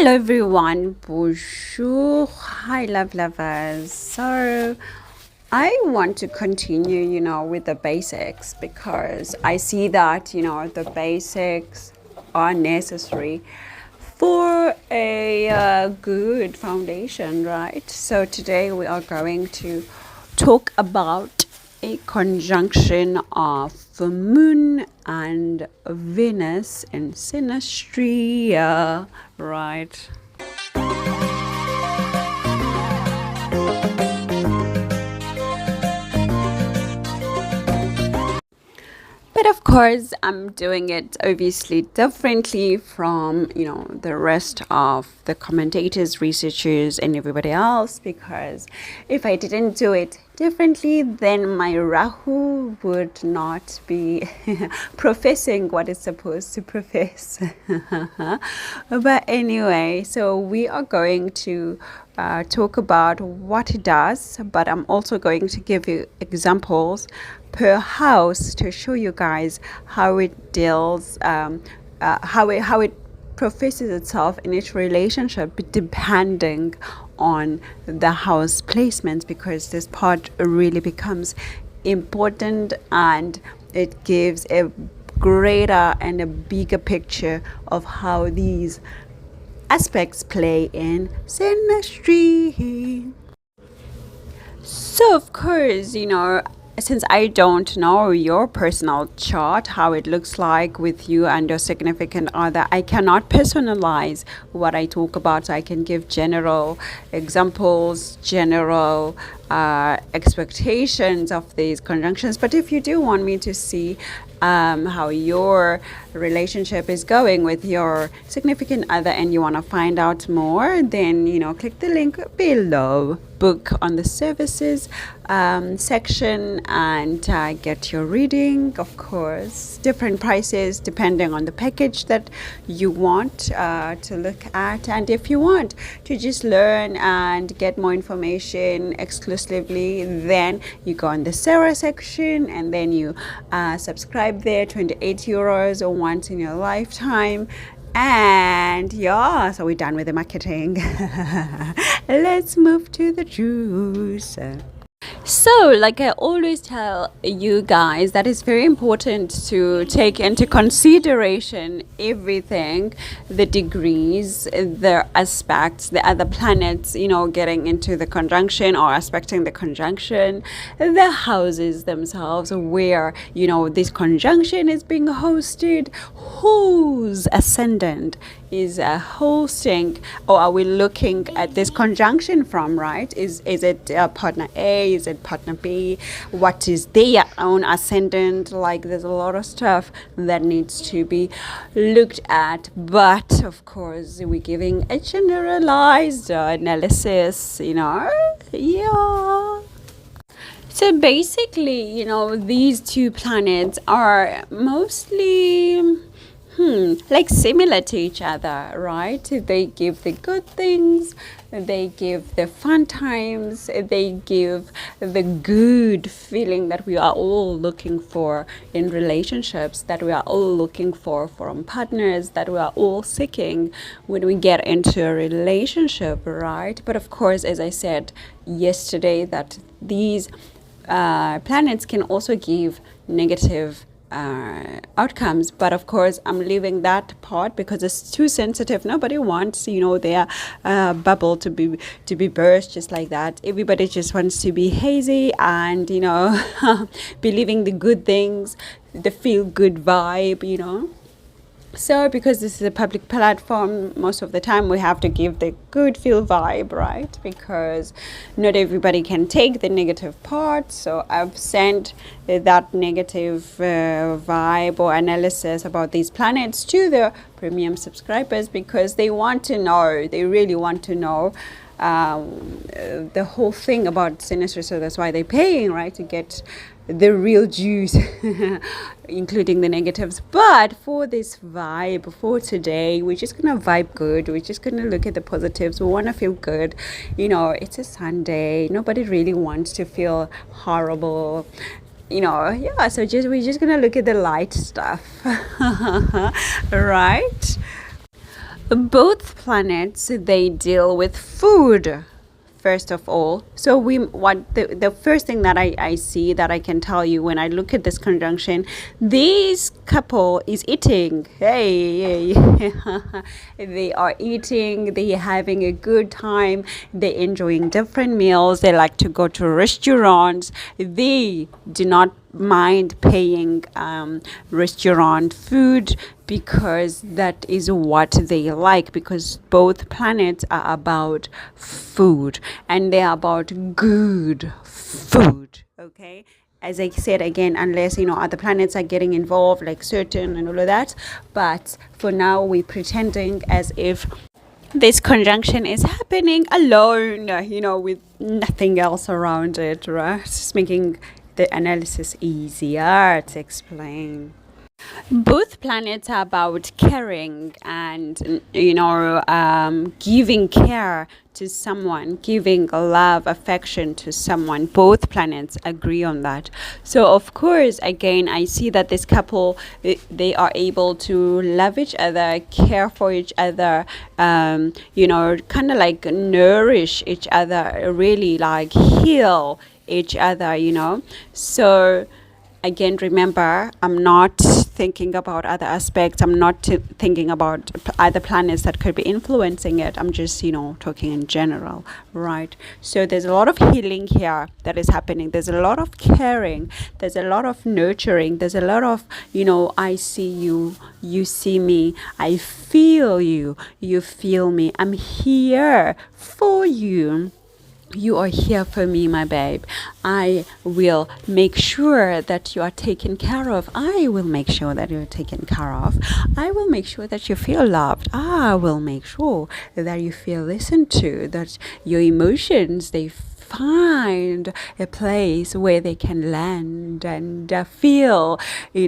Hello everyone, bonjour, hi love lovers. So I want to continue, with the basics because I see that, the basics are necessary for a good foundation, right? So today we are going to talk about a conjunction of the moon and Venus in Synastry, right? But of course, I'm doing it obviously differently from, the rest of the commentators, researchers, and everybody else, because if I didn't do it differently, then my Rahu would not be professing what it's supposed to profess. But anyway, so we are going to talk about what it does, but I'm also going to give you examples per house to show you guys how it deals, how it professes itself in each relationship depending on the house placements, because this part really becomes important and it gives a greater and a bigger picture of how these aspects play in Synastry. So of course, since I don't know your personal chart, how it looks like with you and your significant other, I cannot personalize what I talk about. So I can give general examples, general expectations of these conjunctions. But if you do want me to see how your relationship is going with your significant other and you want to find out more, then click the link below, book on the services section, and get your reading. Of course, different prices depending on the package that you want to look at, and if you want to just learn and get more information exclusively, then you go on the Sarah section and then you subscribe there, 28 euros or once in your lifetime. And yeah, so we're done with the marketing. Let's move to the juice. So, like I always tell you guys, that it's very important to take into consideration everything, the degrees, the aspects, the other planets, getting into the conjunction or aspecting the conjunction, the houses themselves, where, this conjunction is being hosted, whose ascendant is hosting, or are we looking at this conjunction from, right? Is it partner A? Is it partner B? What is their own ascendant? Like, there's a lot of stuff that needs to be looked at, but of course we're giving a generalized analysis, yeah. So basically, these two planets are mostly like similar to each other, right? They give the good things, they give the fun times, they give the good feeling that we are all looking for in relationships, that we are all looking for from partners, that we are all seeking when we get into a relationship, right? But of course, as I said yesterday, that these planets can also give negative outcomes, but of course I'm leaving that part because it's too sensitive. Nobody wants their bubble to be burst just like that. Everybody just wants to be hazy and believing the good things, the feel good vibe. So because this is a public platform, most of the time we have to give the good feel vibe, right? Because not everybody can take the negative part. So I've sent that negative vibe or analysis about these planets to the premium subscribers because they want to know, they really want to know the whole thing about Synastry. So that's why they're paying, right, to get the real juice, including the negatives. But for this vibe, for today, we're just gonna vibe good. We're just gonna look at the positives. We want to feel good. It's a Sunday. Nobody really wants to feel horrible. So we're just gonna look at the light stuff. Right? Both planets, they deal with food, first of all. So the first thing that I see, that I can tell you when I look at this conjunction, this couple is eating. Hey, they are eating, they're having a good time, they're enjoying different meals, they like to go to restaurants, they do not mind paying restaurant food, because that is what they like, because both planets are about food, and they are about good food. Okay, as I said again, unless other planets are getting involved, like Saturn and all of that, but for now we're pretending as if this conjunction is happening alone, with nothing else around it, right? Just making the analysis easier to explain. Both planets are about caring and giving care to someone, giving love, affection to someone. Both planets agree on that. So of course, again, I see that this couple, they are able to love each other, care for each other, kind of like nourish each other, really like heal each other, so again, remember, I'm not thinking about other aspects. I'm not thinking about other planets that could be influencing it. I'm just, talking in general, right? So there's a lot of healing here that is happening. There's a lot of caring. There's a lot of nurturing. There's a lot of, I see you, you see me. I feel you, you feel me. I'm here for you. You are here for me, my babe. I will make sure that you are taken care of. I will make sure that you're taken care of. I will make sure that you feel loved. I will make sure that you feel listened to, that your emotions, they find a place where they can land and feel, like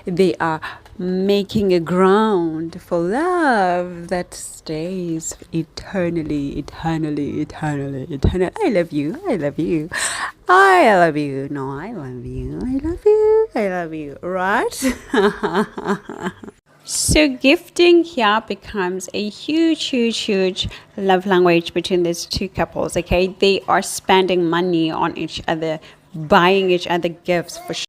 they are making a ground for love that stays eternally. I love you. I love you. I love you. No, I love you. I love you. I love you. Right? So gifting here becomes a huge love language between these two couples. Okay, they are spending money on each other, buying each other gifts for sure.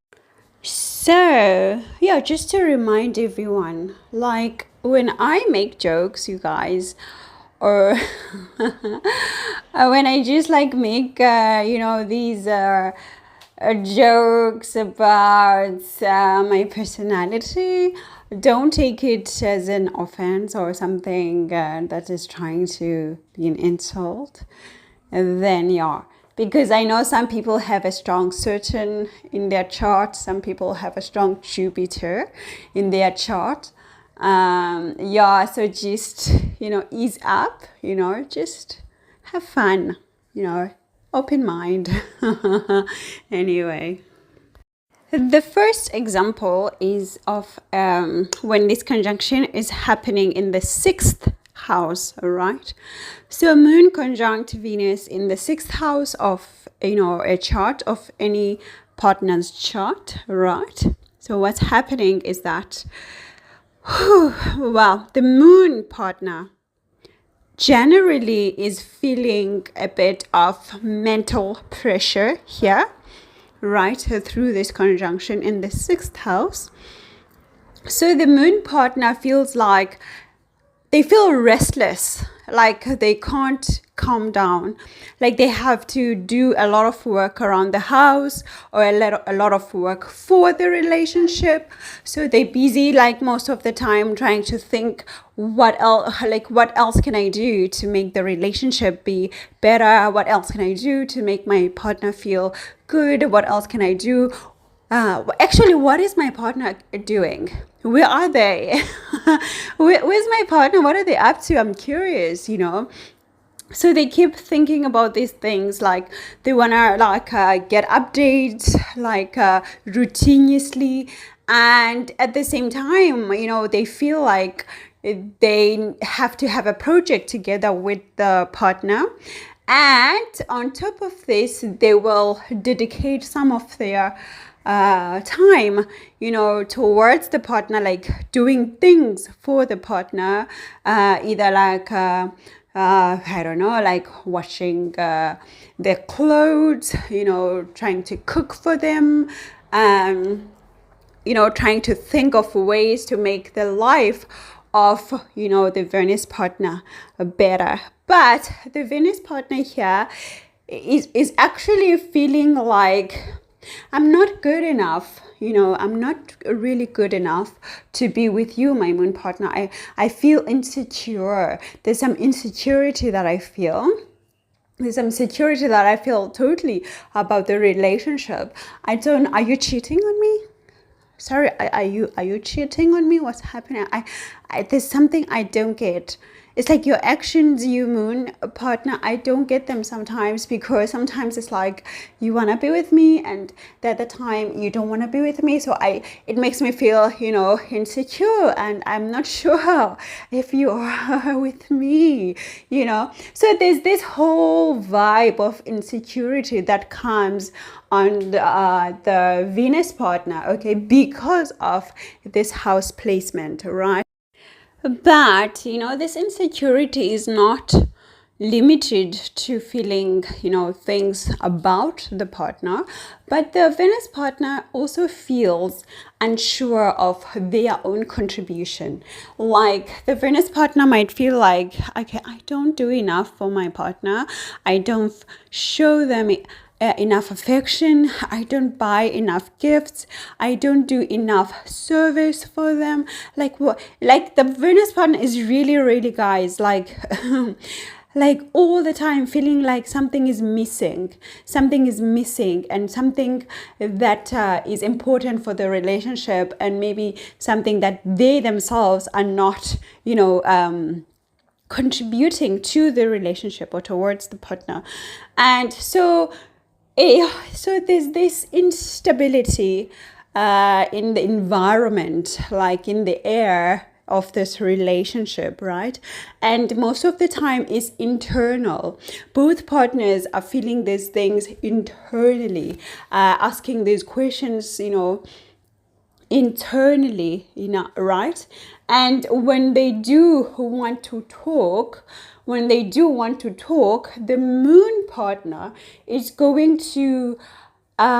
So yeah, just to remind everyone, like when I make jokes, you guys, or when I just like make these jokes about my personality, don't take it as an offense or something that is trying to be an insult. And then because I know some people have a strong Saturn in their chart, some people have a strong Jupiter in their chart. So just ease up, just have fun, open mind. Anyway, the first example is of when this conjunction is happening in the 6th house, right? So Moon conjunct Venus in the 6th house of a chart, of any partner's chart, right? So what's happening is that the Moon partner generally is feeling a bit of mental pressure here, right, through this conjunction in the 6th house. So the Moon partner feels like they feel restless, like they can't calm down, like they have to do a lot of work around the house or a lot of work for the relationship. So they're busy, like most of the time, trying to think what else can I do to make the relationship be better? What else can I do to make my partner feel good? What else can I do? Actually, what is my partner doing? Where are they? Where's my partner? What are they up to? I'm curious, So they keep thinking about these things, like they want to get updates, routinely. And at the same time, they feel like they have to have a project together with the partner. And on top of this, they will dedicate some of their time, towards the partner, like doing things for the partner, either like I don't know, like washing their clothes, trying to cook for them, trying to think of ways to make the life of, the Venus partner better. But the Venus partner here is actually feeling like, I'm not good enough. I'm not really good enough to be with you, my moon partner. I feel insecure. There's some insecurity that I feel. There's some security that I feel totally about the relationship. Are you cheating on me? Sorry, are you cheating on me? What's happening? There's something I don't get. It's like your actions, you moon partner, I don't get them sometimes, because sometimes it's like you want to be with me and the other time you don't want to be with me. So it makes me feel, insecure, and I'm not sure if you are with me, So there's this whole vibe of insecurity that comes on the Venus partner, okay, because of this house placement, right? But, this insecurity is not limited to feeling, things about the partner, but the Venus partner also feels unsure of their own contribution. Like the Venus partner might feel like, okay, I don't do enough for my partner. I don't show them enough affection. I don't buy enough gifts. I don't do enough service for them. Like what? Like the Venus partner is really, really, guys, like like all the time feeling like something is missing, and something that is important for the relationship, and maybe something that they themselves are not, contributing to the relationship or towards the partner. And so there's this instability in the environment, like in the air of this relationship, right? And most of the time is internal. Both partners are feeling these things internally, asking these questions, internally, right? And when they do want to talk, the moon partner is going to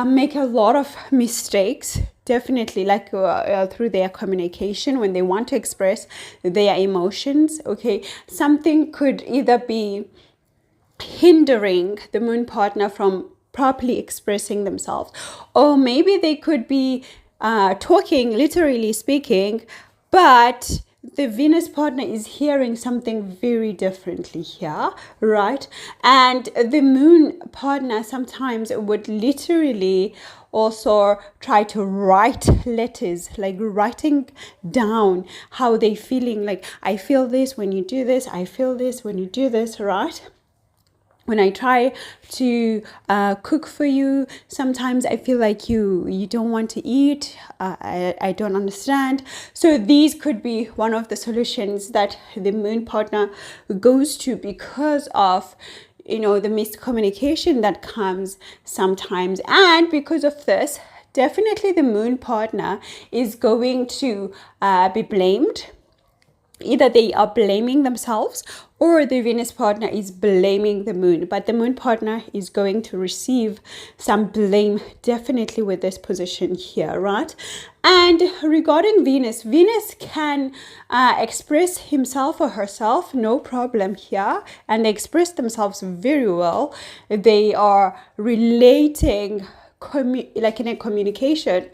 make a lot of mistakes, definitely, like through their communication when they want to express their emotions, okay? Something could either be hindering the moon partner from properly expressing themselves, or maybe they could be talking, literally speaking, but the Venus partner is hearing something very differently here, right? And the moon partner sometimes would literally also try to write letters, like writing down how they feeling, like, I feel this when you do this, I feel this when you do this, right? When I try to cook for you, sometimes I feel like you don't want to eat. I don't understand. So these could be one of the solutions that the moon partner goes to because of, the miscommunication that comes sometimes. And because of this, definitely the moon partner is going to be blamed. Either they are blaming themselves or the Venus partner is blaming the moon. But the moon partner is going to receive some blame definitely with this position here, right? And regarding Venus can express himself or herself, no problem here. And they express themselves very well. They are relating, like in a communication,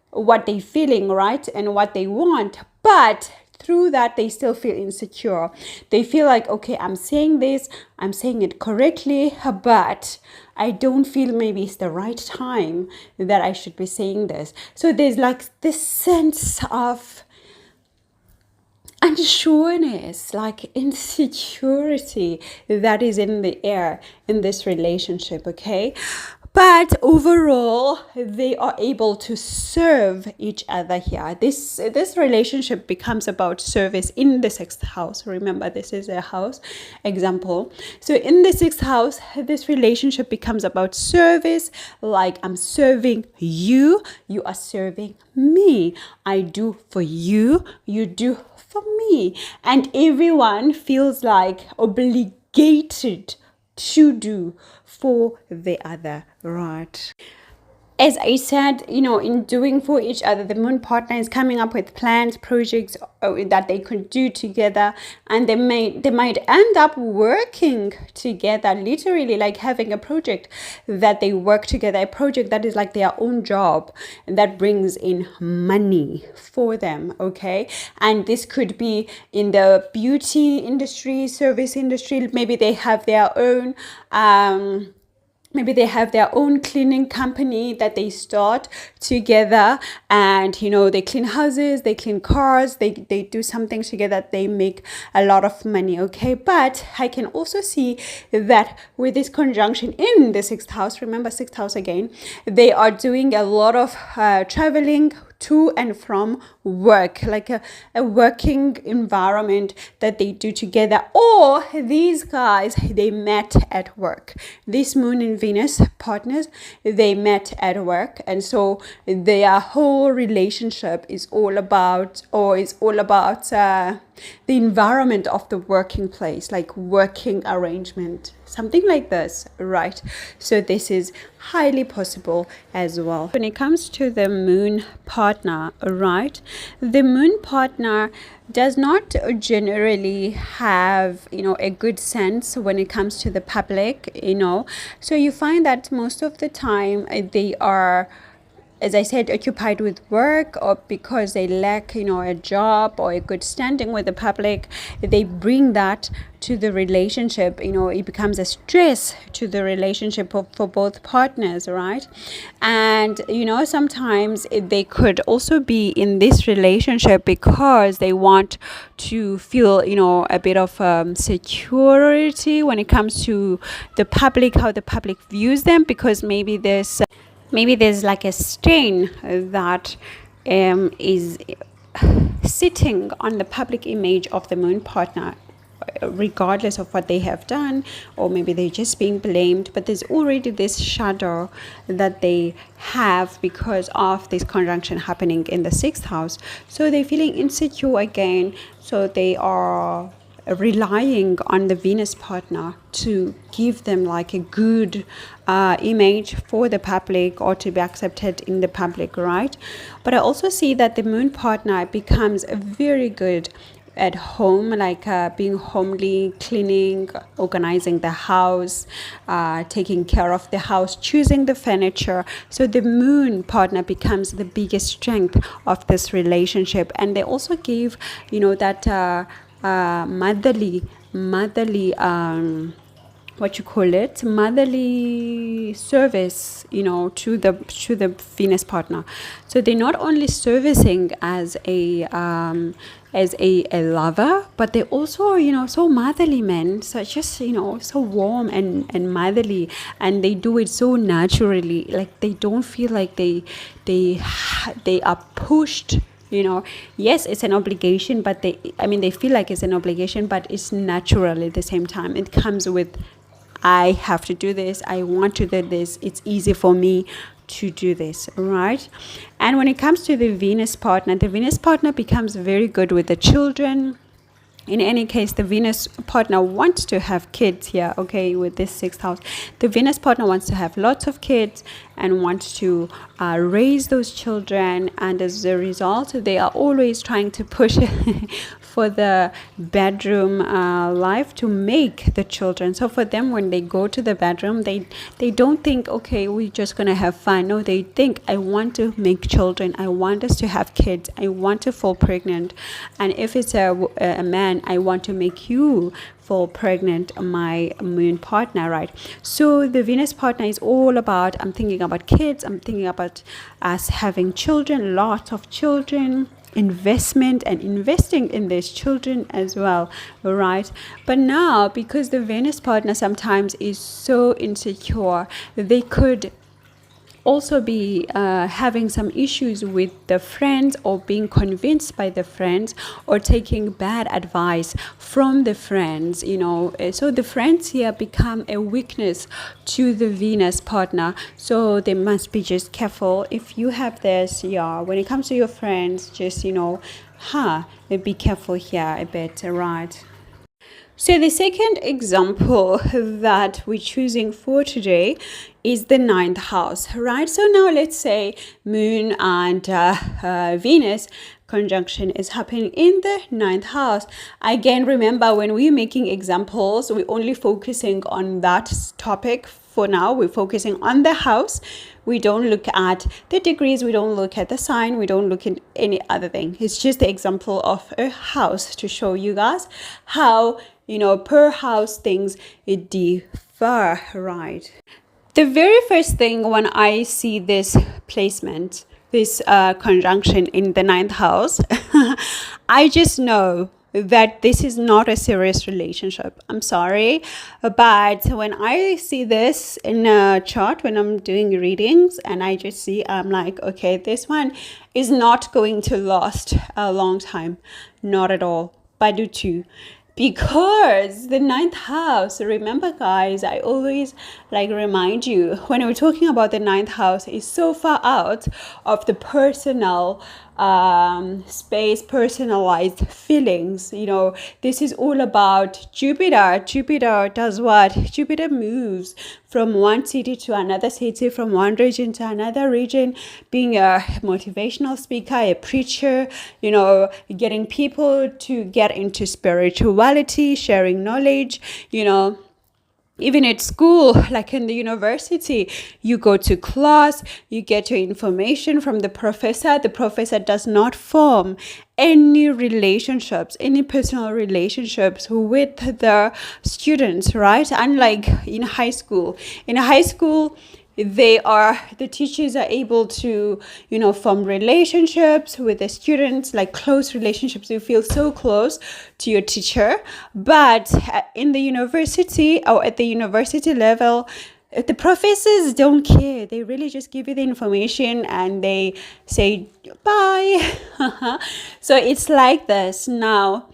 what they're feeling, right? And what they want. But through that, they still feel insecure. They feel like, okay, I'm saying this, I'm saying it correctly, but I don't feel maybe it's the right time that I should be saying this. So there's like this sense of unsureness, like insecurity that is in the air in this relationship, okay? But overall, they are able to serve each other here. This relationship becomes about service in the sixth house. Remember, this is a house example. So in the sixth house, this relationship becomes about service. Like, I'm serving you, you are serving me. I do for you, you do for me. And everyone feels like obligated to do for the other, right? As I said, in doing for each other, the moon partner is coming up with plans, projects that they could do together, and they might end up working together, literally like having a project that they work together, a project that is like their own job that brings in money for them, okay? And this could be in the beauty industry, service industry. Maybe they have their own cleaning company that they start together, and they clean houses, they clean cars, they do something together, they make a lot of money, okay? But I can also see that with this conjunction in the sixth house, remember sixth house again, they are doing a lot of traveling to and from work, like a working environment that they do together. Or these guys, they met at work. This moon and Venus partners, they met at work, and so their whole relationship is all about the environment of the working place, like working arrangement, something like this, right? So this is highly possible as well. When it comes to the moon partner, right, the moon partner does not generally have a good sense when it comes to the public, so you find that most of the time they are, as I said, occupied with work, or because they lack, a job or a good standing with the public, they bring that to the relationship. It becomes a stress to the relationship for both partners, right? And, sometimes they could also be in this relationship because they want to feel, a bit of security when it comes to the public, how the public views them, because maybe there's like a stain that is sitting on the public image of the moon partner, regardless of what they have done, or maybe they're just being blamed, but there's already this shadow that they have because of this conjunction happening in the sixth house. So they're feeling insecure again, so they are relying on the Venus partner to give them like a good image for the public, or to be accepted in the public, right? But I also see that the moon partner becomes very good at home, like being homely, cleaning, organizing the house, taking care of the house, choosing the furniture. So the moon partner becomes the biggest strength of this relationship. And they also give that motherly motherly service to the Venus partner. So they're not only servicing as a lover, but they also so motherly men, so just so warm and motherly, and they do it so naturally, like they don't feel like they are pushed. Yes, it's an obligation, but they feel like it's an obligation, but it's natural at the same time. It comes with, I have to do this, I want to do this, it's easy for me to do this, right? And when it comes to the Venus partner becomes very good with the children. In any case, the Venus partner wants to have kids here, okay, with this sixth house. The Venus partner wants to have lots of kids and wants to raise those children. And as a result, they are always trying to push for the bedroom life to make the children. So for them, when they go to the bedroom, they don't think, okay, we're just going to have fun. No, they think, I want to make children. I want us to have kids. I want to fall pregnant. And if it's a man, I want to make you fall pregnant, my moon partner, right? So the Venus partner is all about, I'm thinking about kids, I'm thinking about us having children, lots of children, investment and investing in these children as well, right? But now, because the Venus partner sometimes is so insecure, they could also be having some issues with the friends, or being convinced by the friends, or taking bad advice from the friends, so the friends here become a weakness to the Venus partner. So they must be just careful if you have this. When it comes to your friends, just be careful here a bit, right? So the second example that we're choosing for today is the ninth house, right? So now let's say Moon and Venus conjunction is happening in the ninth house. Again, remember, when we're making examples, we're only focusing on that topic. For now, we're focusing on the house. We don't look at the degrees, we don't look at the sign, we don't look at any other thing. It's just the example of a house to show you guys how, per house things differ, right? The very first thing when I see this placement, this conjunction in the ninth house, I just know that this is not a serious relationship. I'm sorry, but when I see this in a chart, when I'm doing readings, and I just see, I'm like, okay, this one is not going to last a long time. Not at all. But do too. Because the ninth house, remember guys, I always remind you, when we're talking about the ninth house, is so far out of the personal space, personalized feelings. This is all about Jupiter. Jupiter does what? Jupiter moves from one city to another city, from one region to another region, being a motivational speaker, a preacher, getting people to get into spirituality, sharing knowledge, even at school, like in the university, you go to class, you get your information from the professor. The professor does not form any relationships, any personal relationships with the students, right? Unlike in high school. In high school, the teachers are able to form relationships with the students, like close relationships. You feel so close to your teacher. But in the university, or at the university level, the professors don't care. They really just give you the information and they say bye. So it's like this. Now,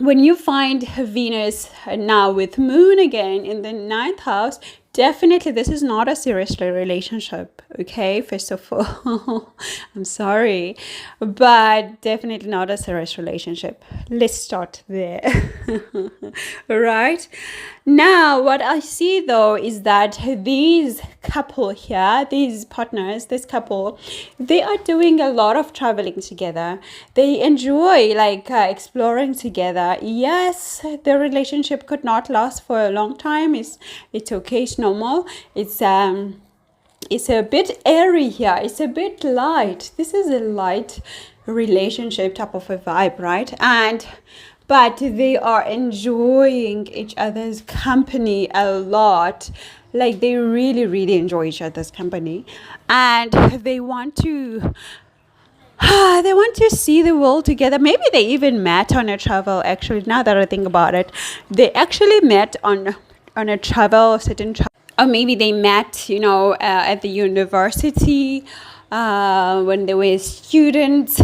when you find Venus now with Moon again in the ninth house, definitely this is not a serious relationship, okay? First of all, I'm sorry, but definitely not a serious relationship. Let's start there. Right? Now, what I see though is that these couple here, these partners, this couple, they are doing a lot of traveling together. They enjoy exploring together. Yes, the relationship could not last for a long time. It's okay, it's normal. It's a bit airy here. It's a bit light. This is a light relationship type of a vibe, right? But they are enjoying each other's company a lot. They really, really enjoy each other's company, and they want to see the world together. Maybe they even met on a travel. Actually, now that I think about it, they actually met on a travel, or maybe they met, at the university. When they were students,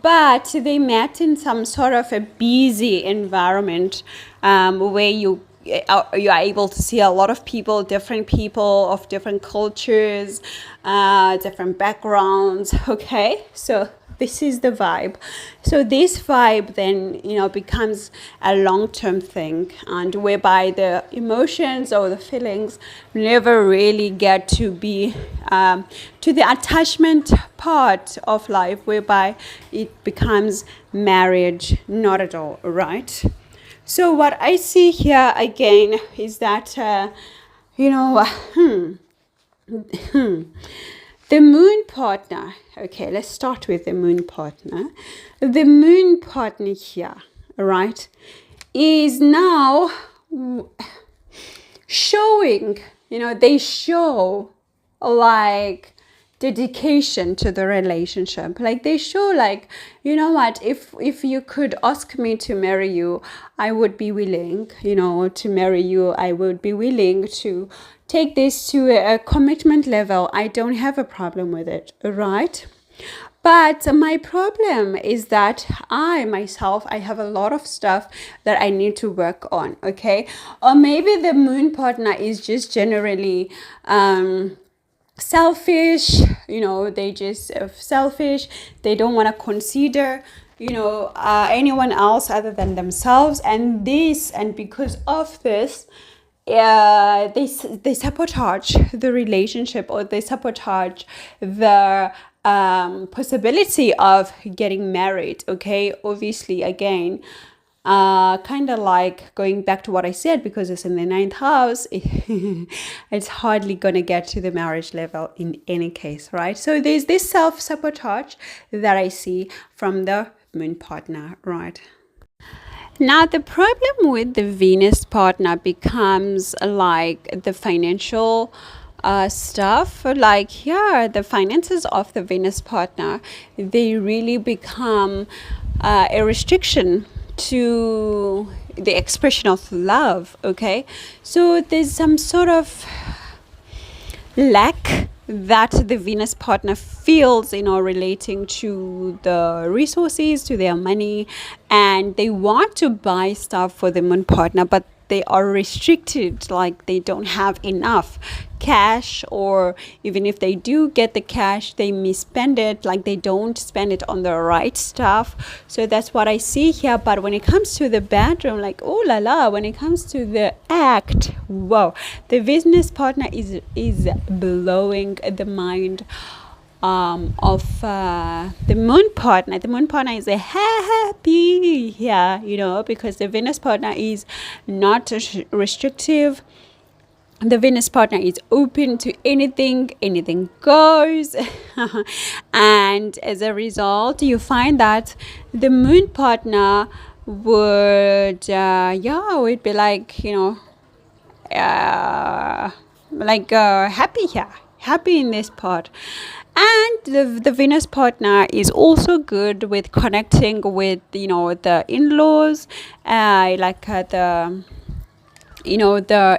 but they met in some sort of a busy environment, where you are able to see a lot of people, different people of different cultures, different backgrounds. Okay, so this is the vibe. So this vibe then, becomes a long-term thing, and whereby the emotions or the feelings never really get to be to the attachment part of life, whereby it becomes marriage. Not at all, right? So what I see here again is that, the moon partner. Okay, let's start with the moon partner. The moon partner here, right, is now showing, they show dedication to the relationship. Like they show like, you know what, if you could ask me to marry you, I would be willing, to marry you. I would be willing to take this to a commitment level. I don't have a problem with it, right? But my problem is that I have a lot of stuff that I need to work on, okay? Or maybe the moon partner is just generally selfish, they just selfish. They don't want to consider, anyone else other than themselves. And because of this, they sabotage the relationship, or they sabotage the possibility of getting married, okay? Obviously, again, kind of like going back to what I said, because it's in the 9th house, it's hardly gonna get to the marriage level in any case, right? So there's this self-sabotage that I see from the moon partner, right? Now, the problem with the Venus partner becomes like the financial stuff. Like here, the finances of the Venus partner, they really become a restriction to the expression of love, okay? So there's some sort of lack that the Venus partner feels, relating to the resources, to their money, and they want to buy stuff for the moon partner, but they are restricted, like they don't have enough cash, or even if they do get the cash, they misspend it, like they don't spend it on the right stuff. So that's what I see here. But when it comes to the bedroom, like oh la la, when it comes to the act, wow, the business partner is blowing the mind of the moon partner. The moon partner is a happy here, because the Venus partner is not restrictive. The Venus partner is open to anything goes. And as a result, you find that the moon partner would be like, happy in this part. And the Venus partner is also good with connecting with, the in-laws, the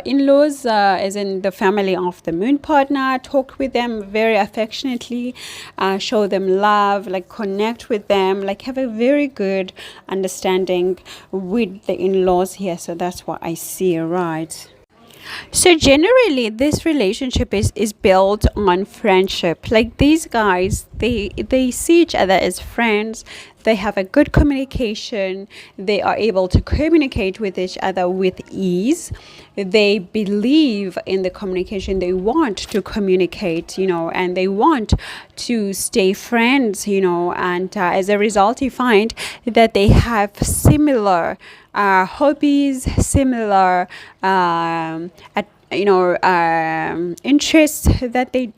in-laws, as in the family of the moon partner. Talk with them very affectionately, show them love, like connect with them, like have a very good understanding with the in-laws here. So that's what I see, right? So generally, this relationship is built on friendship. Like these guys, they see each other as friends. They have a good communication. They are able to communicate with each other with ease. They believe in the communication. They want to communicate, and they want to stay friends, and as a result, you find that they have similar hobbies, similar interests that they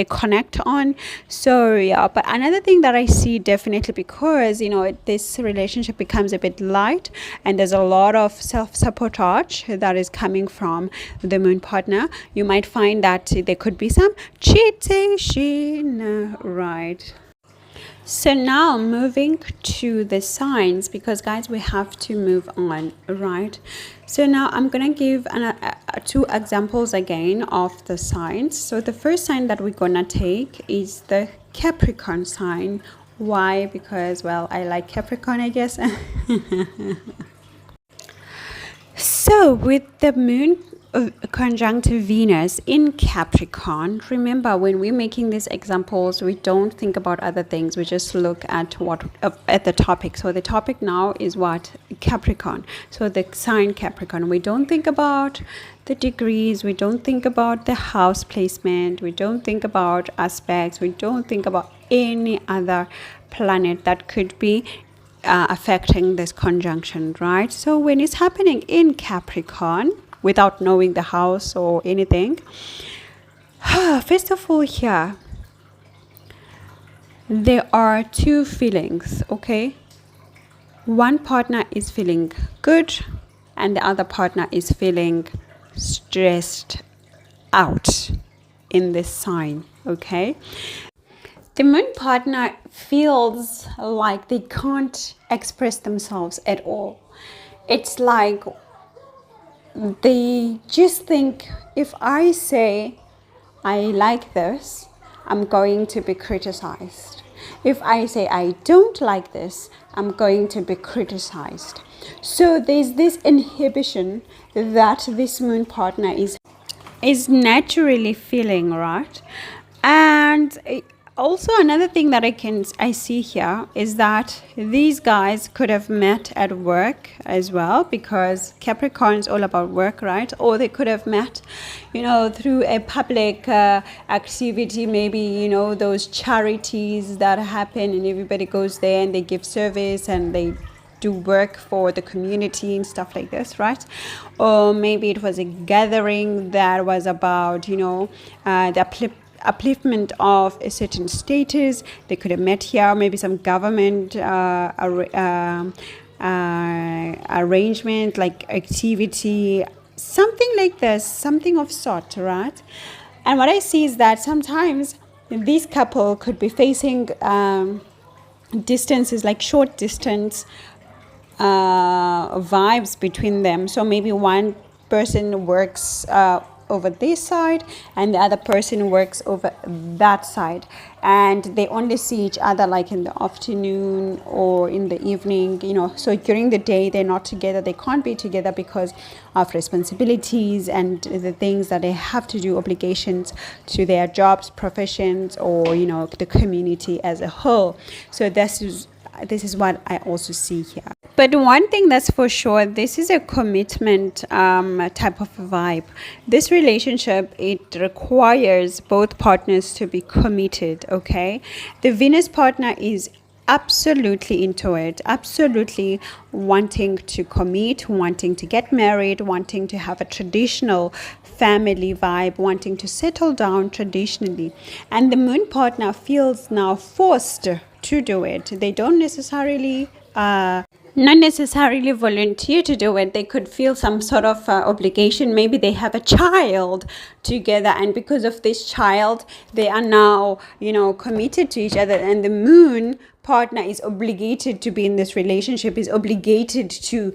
connect on. So yeah, but another thing that I see definitely, because this relationship becomes a bit light and there's a lot of self-sabotage that is coming from the moon partner, you might find that there could be some cheating, right? So now moving to the signs, because guys, we have to move on, right? So now I'm gonna give two examples again of the signs. So the first sign that we're gonna take is the Capricorn sign. Why? Because, well, I like Capricorn, I guess. So with the moon conjunct Venus in Capricorn, remember, when we're making these examples, we don't think about other things. We just look at at the topic. So the topic now is what? Capricorn. So the sign Capricorn. We don't think about the degrees. We don't think about the house placement. We don't think about aspects. We don't think about any other planet that could be affecting this conjunction, right? So when it's happening in Capricorn, without knowing the house or anything, first of all, here there are two feelings, okay? One partner is feeling good and the other partner is feeling stressed out in this sign, okay? The moon partner feels like they can't express themselves at all. It's like they just think, if I say I like this, I'm going to be criticized. If I say I don't like this, I'm going to be criticized. So there's this inhibition that this moon partner is naturally feeling, right? And also another thing that I see here is that these guys could have met at work as well, because Capricorn is all about work, right? Or they could have met, through a public activity, maybe, those charities that happen and everybody goes there and they give service and they do work for the community and stuff like this, right? Or maybe it was a gathering that was about, the upliftment of a certain status. They could have met here, maybe some government arrangement, like activity, something like this, something of sort, right? And what I see is that sometimes this couple could be facing distances, like short distance vibes between them. So maybe one person works over this side and the other person works over that side, and they only see each other like in the afternoon or in the evening, so during the day they're not together. They can't be together because of responsibilities and the things that they have to do, obligations to their jobs, professions, or the community as a whole. So this is what I also see here. But one thing that's for sure, this is a commitment type of vibe. This relationship, it requires both partners to be committed, okay? The Venus partner is absolutely into it, absolutely wanting to commit, wanting to get married, wanting to have a traditional family vibe, wanting to settle down traditionally. And the moon partner feels now forced to do it. They don't necessarily not necessarily volunteer to do it. They could feel some sort of obligation. Maybe they have a child together, and because of this child they are now committed to each other, and the moon partner is obligated to be in this relationship, is obligated to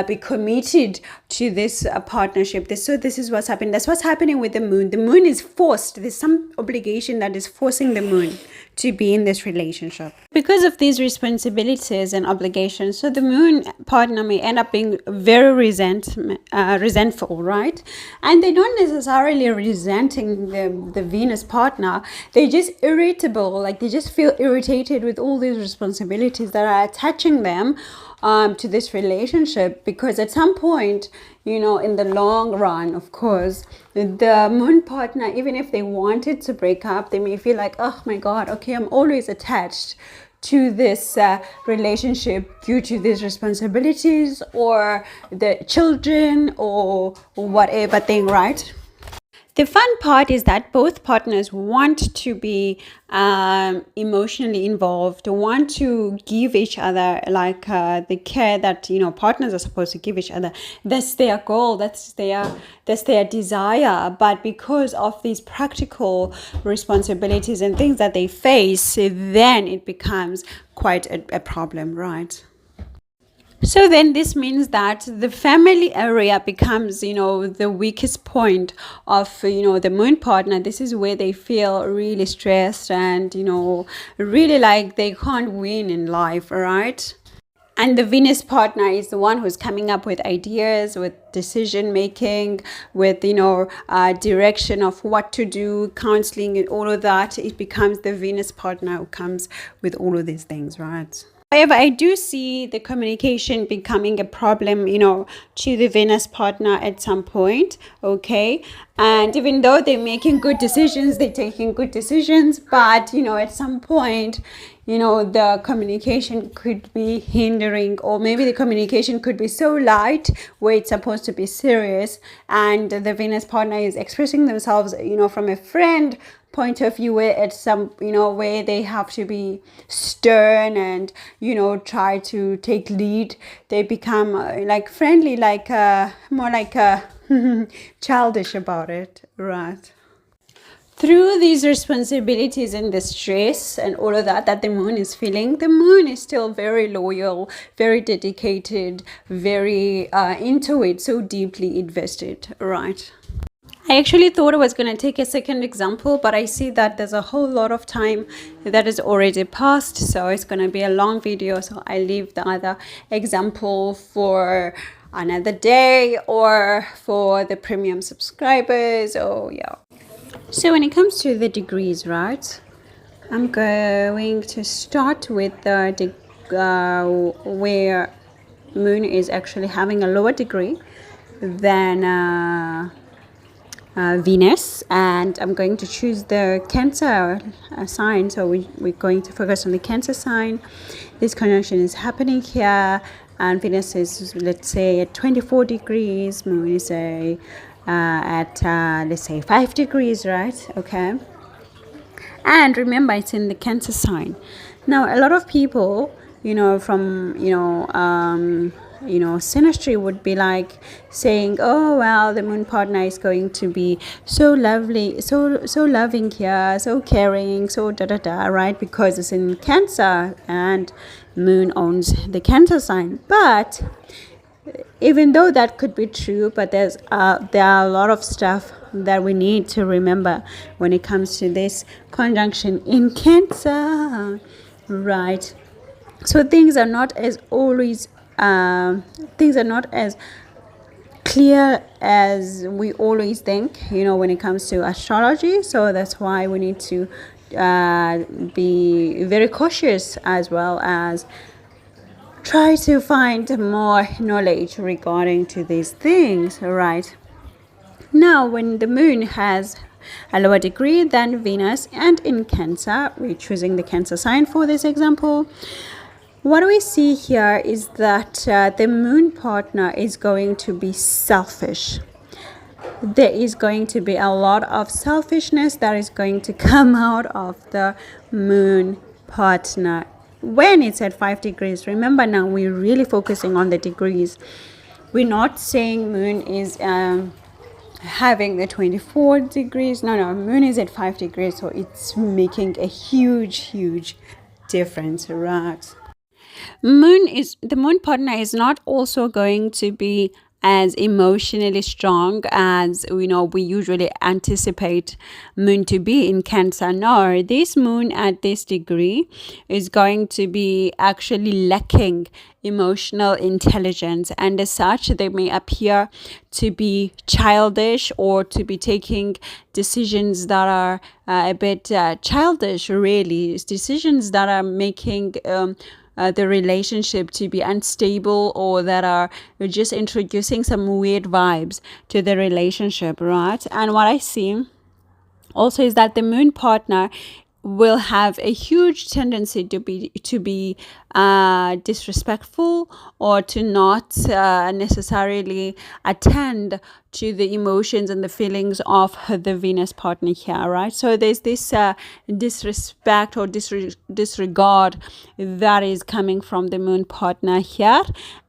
be committed to this partnership. This is what's happening. That's what's happening with the moon. The moon is forced. There's some obligation that is forcing the moon to be in this relationship because of these responsibilities and obligations. So the moon partner may end up being very resentful, right? And they don't necessarily resenting the Venus partner. They're just irritable, like they just feel irritated with all these responsibilities that are attaching them to this relationship, because at some point, in the long run, of course, the moon partner, even if they wanted to break up, they may feel like, oh my god, okay, I'm always attached to this relationship due to these responsibilities or the children or whatever thing, right? The fun part is that both partners want to be emotionally involved, want to give each other like the care that partners are supposed to give each other. That's their goal. That's their desire. But because of these practical responsibilities and things that they face, then it becomes quite a problem, right? So then this means that the family area becomes, the weakest point of, the moon partner. This is where they feel really stressed and, really like they can't win in life, right? And the Venus partner is the one who's coming up with ideas, with decision making, with, direction of what to do, counseling and all of that. It becomes the Venus partner who comes with all of these things, right? However, I do see the communication becoming a problem, to the Venus partner at some point, okay? And even though they're making good decisions, they're taking good decisions, but, at some point, the communication could be hindering, or maybe the communication could be so light where it's supposed to be serious, and the Venus partner is expressing themselves, from a friend point of view, where it's some where they have to be stern and try to take lead. They become like friendly, like more like childish about it, right? through these responsibilities and the stress and all of that the moon is feeling, the moon is still very loyal, very dedicated, very into it, so deeply invested, right? I actually thought I was going to take a second example, but I see that there's a whole lot of time that is already passed, so it's going to be a long video, so I leave the other example for another day or for the premium subscribers. Oh yeah. So when it comes to the degrees, right, I'm going to start with the where moon is actually having a lower degree than Venus, and I'm going to choose the Cancer sign. So we're going to focus on the Cancer sign. This conjunction is happening here, and Venus is, let's say, at 24 degrees. Moon is at let's say 5 degrees, right? Okay. And remember, it's in the Cancer sign. Now, a lot of people, from Synastry would be like saying, oh well, the moon partner is going to be so lovely, so loving here, so caring, so da da da, right? Because it's in Cancer and moon owns the Cancer sign. But even though that could be true, but there are a lot of stuff that we need to remember when it comes to this conjunction in Cancer, right? So things are not as clear as we always think, when it comes to astrology. So that's why we need to be very cautious, as well as try to find more knowledge regarding to these things, right? Now, when the moon has a lower degree than Venus and in Cancer, we're choosing the Cancer sign for this example. What we see here is that the moon partner is going to be selfish. There is going to be a lot of selfishness that is going to come out of the moon partner when it's at 5 degrees. Remember, now we're really focusing on the degrees. We're not saying moon is having the 24 degrees. No, moon is at 5 degrees, so it's making a huge difference, right? The moon partner is not also going to be as emotionally strong as we usually anticipate moon to be in Cancer. No, this moon at this degree is going to be actually lacking emotional intelligence, and as such they may appear to be childish or to be taking decisions that are a bit childish, really, decisions that are making the relationship to be unstable, or that are just introducing some weird vibes to the relationship, right? And what I see also is that the moon partner will have a huge tendency to be disrespectful, or to not necessarily attend to the emotions and the feelings of the Venus partner here, right? So there's this disrespect or disregard that is coming from the moon partner here.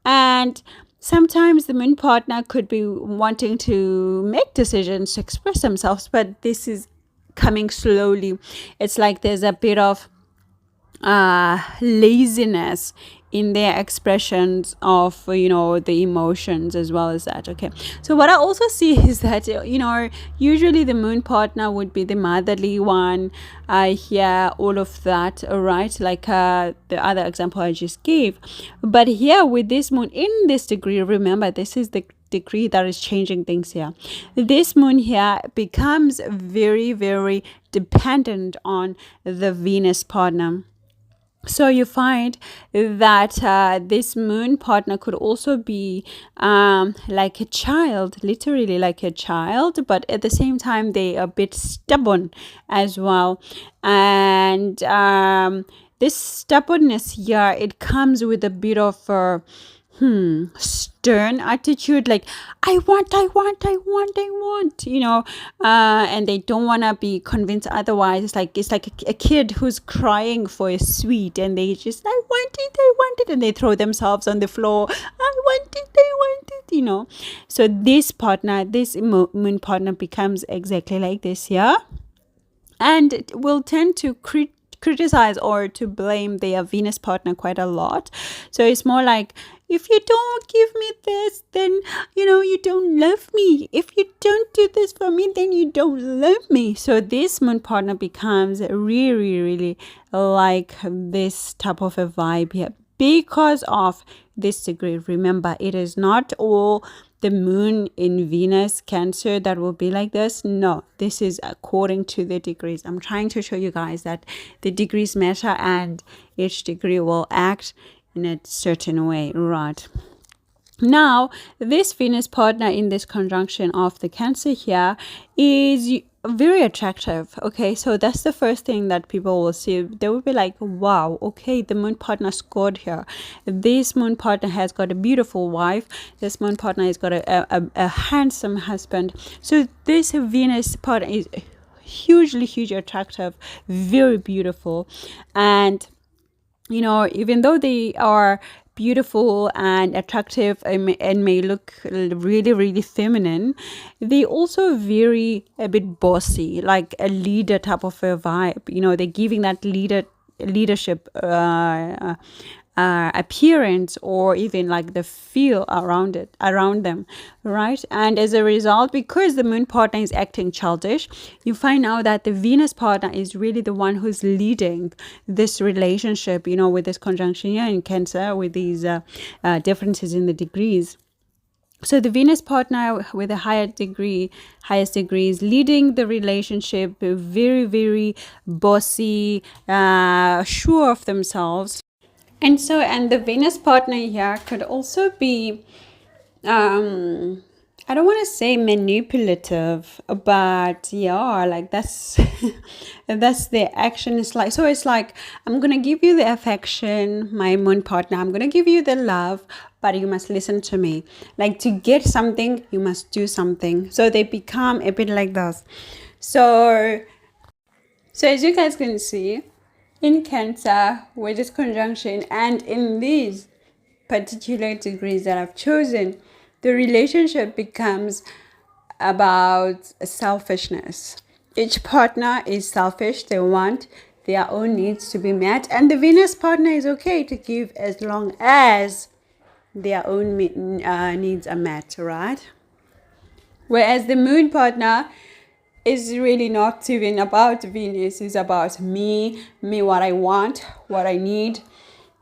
And sometimes the moon partner could be wanting to make decisions, to express themselves, but this is coming slowly. It's like there's a bit of laziness in their expressions of the emotions, as well as that. Okay, so what I also see is that usually the moon partner would be the motherly one. I hear all of that, right? Like the other example I just gave. But here with this moon in this degree, remember, this is the degree that is changing things here. This moon here becomes very dependent on the Venus partner. So you find that this moon partner could also be like a child, literally like a child, but at the same time they are a bit stubborn as well. And this stubbornness here, it comes with a bit of stern attitude, like I want, and they don't want to be convinced otherwise. It's like a kid who's crying for a sweet, and they just I want it, and they throw themselves on the floor. I want it. So this moon partner becomes exactly like this, yeah. and will tend to criticize or to blame their Venus partner quite a lot. So it's more like, if you don't give me this, then you don't love me. If you don't do this for me, then you don't love me. So this moon partner becomes really, really like this type of a vibe here because of this degree. Remember, it is not all the moon in Venus Cancer that will be like this. No, this is according to the degrees. I'm trying to show you guys that the degrees matter and each degree will act in a certain way, right? Now, this Venus partner in this conjunction of the Cancer here is very attractive. Okay, so that's the first thing that people will see. They will be like, wow, okay, the moon partner scored here. This moon partner has got a beautiful wife. This moon partner has got a handsome husband. So this Venus partner is hugely attractive, very beautiful. And even though they are beautiful and attractive and may look really feminine, they also very a bit bossy, like a leader type of a vibe. They're giving that leadership appearance, or even like the feel around them, right? And as a result, because the moon partner is acting childish, you find out that the Venus partner is really the one who's leading this relationship, with this conjunction here in Cancer, with these differences in the degrees. So the Venus partner with the highest degree is leading the relationship, very bossy, sure of themselves. And the Venus partner here could also be, I don't want to say manipulative, but yeah, like that's the action. It's like, I'm going to give you the affection, my moon partner. I'm going to give you the love, but you must listen to me. Like, to get something, you must do something. So they become a bit like this. So as you guys can see, in Cancer, with this conjunction, and in these particular degrees that I've chosen, the relationship becomes about selfishness. Each partner is selfish. They want their own needs to be met, and the Venus partner is okay to give as long as their own needs are met, right? Whereas the moon partner is really not even about Venus. It's about me, what I want, what I need,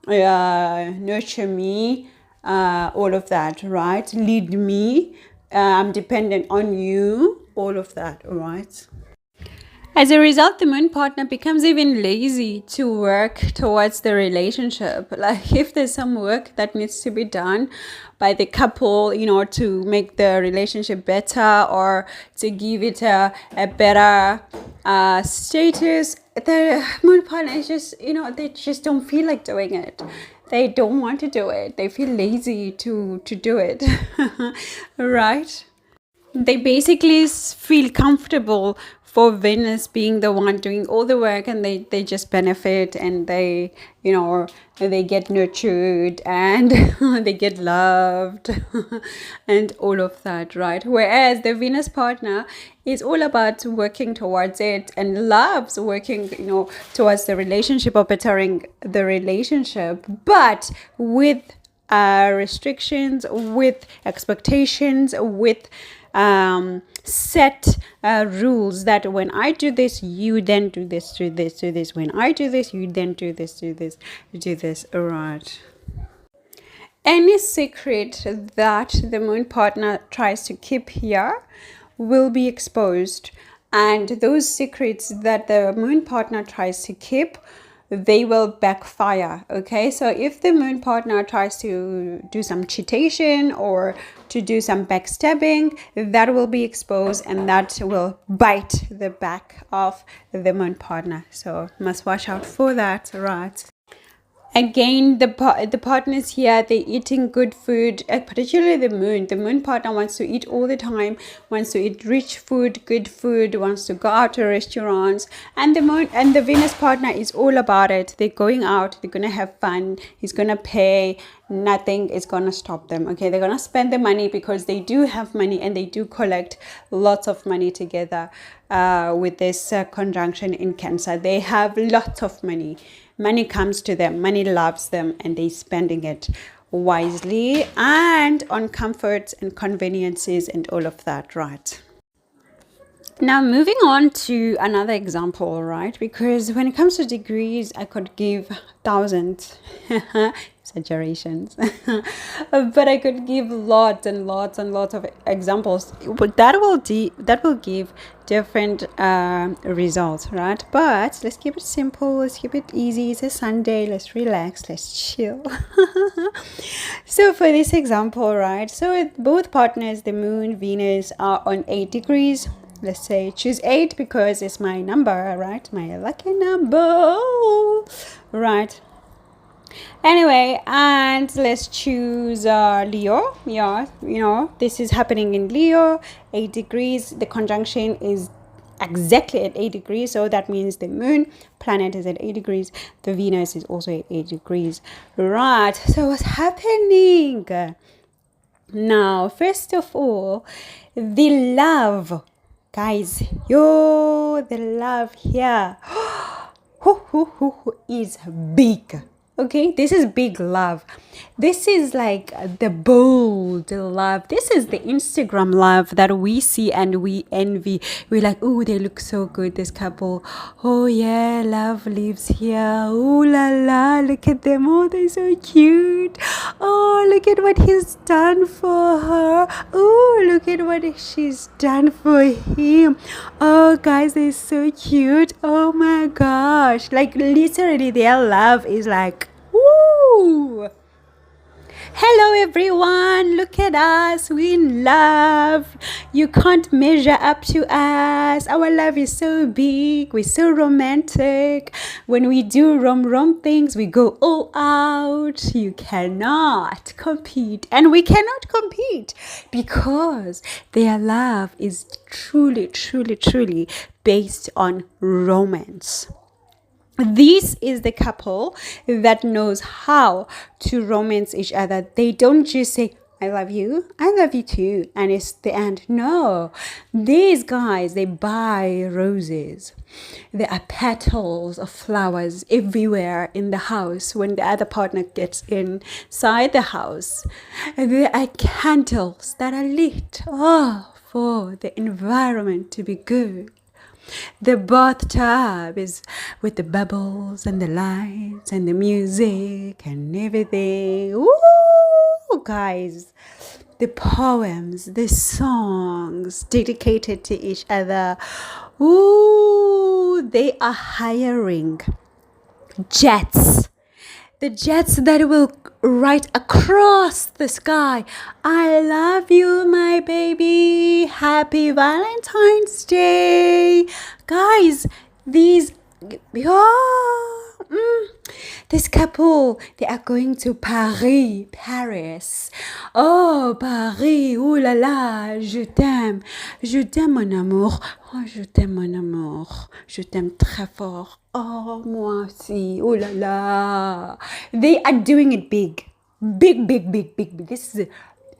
nurture me, all of that, right? Lead me, I'm dependent on you, all of that, right? As a result, the moon partner becomes even lazy to work towards the relationship. Like, if there's some work that needs to be done by the couple, to make the relationship better, or to give it a better status, the moon partner is just, they just don't feel like doing it. They don't want to do it. They feel lazy to do it, right? They basically feel comfortable for Venus being the one doing all the work, and they just benefit, and they they get nurtured, and they get loved and all of that, right? Whereas the Venus partner is all about working towards it and loves working towards the relationship, or bettering the relationship, but with restrictions, with expectations, with set rules, that when I do this, you then do this, do this. When I do this, you then do this, do this. All right. Any secret that the moon partner tries to keep here will be exposed, and those secrets that the moon partner tries to keep, they will backfire. Okay, so if the moon partner tries to do some cheatation or to do some backstabbing, that will be exposed, and that will bite the back of the moon partner. So must watch out for that, right? Again, the partners here, they're eating good food, particularly the moon. The moon partner wants to eat all the time, wants to eat rich food, good food, wants to go out to restaurants. And the moon and the Venus partner is all about it. They're going out, they're going to have fun, he's going to pay, nothing is gonna stop them. Okay, they're gonna spend the money because they do have money and they do collect lots of money together with this conjunction in Cancer. They have lots of money. Money comes to them, money loves them, and they're spending it wisely and on comforts and conveniences and all of that, right? Now, moving on to another example, right? Because when it comes to degrees, I could give thousands, exaggerations, but I could give lots and lots and lots of examples. But that will give different results, right? But let's keep it simple. Let's keep it easy. It's a Sunday. Let's relax. Let's chill. So for this example, right? So with both partners, the Moon, Venus are on 8 degrees. Let's say choose 8 because it's my number, right? My lucky number, right? Anyway, and let's choose Leo. Yeah, this is happening in Leo, 8 degrees. The conjunction is exactly at 8 degrees, so that means the Moon planet is at 8 degrees. The Venus is also at 8 degrees, right? So what's happening now? First of all, the love. Guys, the love here is big. Okay, this is big love. This is like the bold love. This is the Instagram love that we see and we envy. We're like, oh, they look so good, this couple. Oh yeah, love lives here. Oh la la, look at them. Oh, they're so cute. Oh, look at what he's done for her. Oh, look at what she's done for him. Oh, guys, they're so cute. Oh my gosh. Like literally their love is like, woo! Hello everyone, look at us, we in love. You can't measure up to us. Our love is so big, we're so romantic. When we do rom things, we go all out. You cannot compete, and we cannot compete because their love is truly based on romance. This is the couple that knows how to romance each other. They don't just say, I love you too, and it's the end. No, these guys, they buy roses. There are petals of flowers everywhere in the house when the other partner gets inside the house. There are candles that are lit, for the environment to be good. The bathtub is with the bubbles and the lights and the music and everything. Ooh, guys. The poems, the songs dedicated to each other. Ooh, they are hiring jets. The jets that will right across the sky. I love you, my baby. Happy Valentine's Day. Guys, this couple, they are going to Paris. Oh, Paris, oh la la, je t'aime mon amour. Oh, je t'aime mon amour, je t'aime très fort. Oh, moi aussi, oh la la. They are doing it big. This is a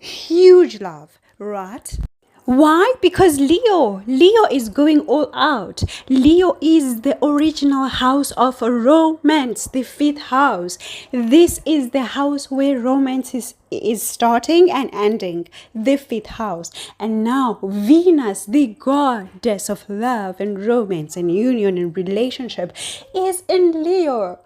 huge love, right? Why? Because Leo is going all out. Leo is the original house of romance, the 5th house. This is the house where romance is starting and ending, the 5th house. And now Venus, the goddess of love and romance and union and relationship, is in Leo.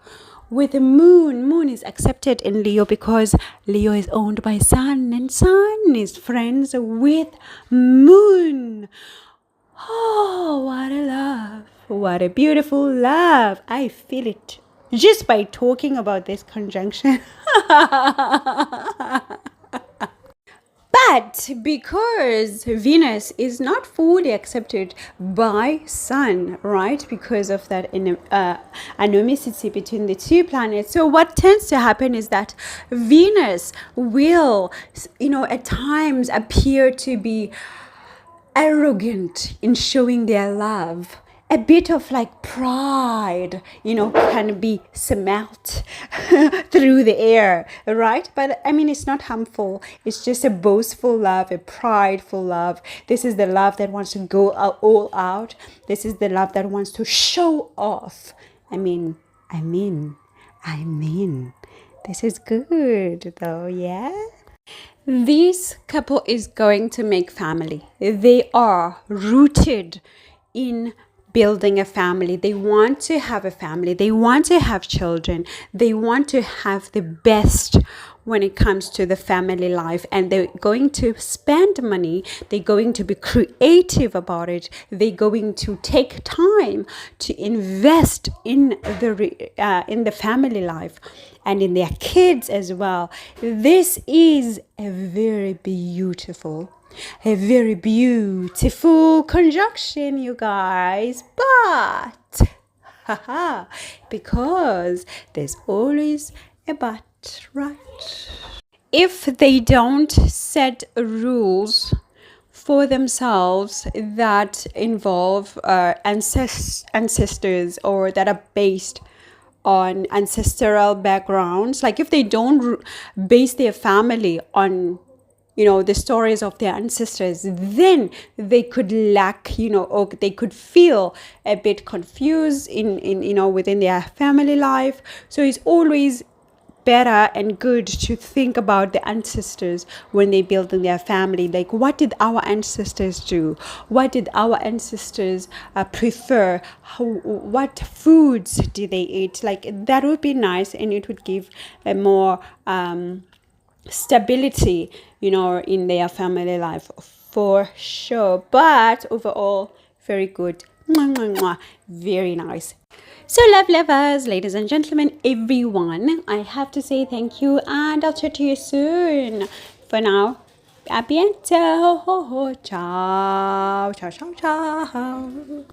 With the moon is accepted in Leo because Leo is owned by Sun, and Sun is friends with Moon. Oh, what a love. What a beautiful love. I feel it just by talking about this conjunction. But because Venus is not fully accepted by Sun, right? Because of that anomicity between the two planets. So what tends to happen is that Venus will, at times appear to be arrogant in showing their love. a bit of like pride, can be smelt through the air, right? But I mean, it's not harmful. It's just a boastful love, a prideful love. This is the love that wants to go all out. This is the love that wants to show off. I mean, this is good though, yeah? This couple is going to make family. They are rooted in building a family. They want to have a family. They want to have children. They want to have the best when it comes to the family life, and they're going to spend money. They're going to be creative about it. They're going to take time to invest in the family life and in their kids as well. This is a very beautiful conjunction, you guys. But because there's always a but, right? If they don't set rules for themselves that involve ancestors, or that are based on ancestral backgrounds, like if they don't base their family on the stories of their ancestors, then they could lack, or they could feel a bit confused in within their family life. So it's always better and good to think about the ancestors when they build in their family. Like, what did our ancestors do? What did our ancestors prefer? What foods did they eat? Like, that would be nice, and it would give a more stability, in their family life for sure. But overall, very good. Mwah, mwah, mwah. Very nice. So, love lovers, ladies and gentlemen, everyone, I have to say thank you, and I'll chat to you soon. For now, a bientôt. Ciao, ciao, ciao, ciao.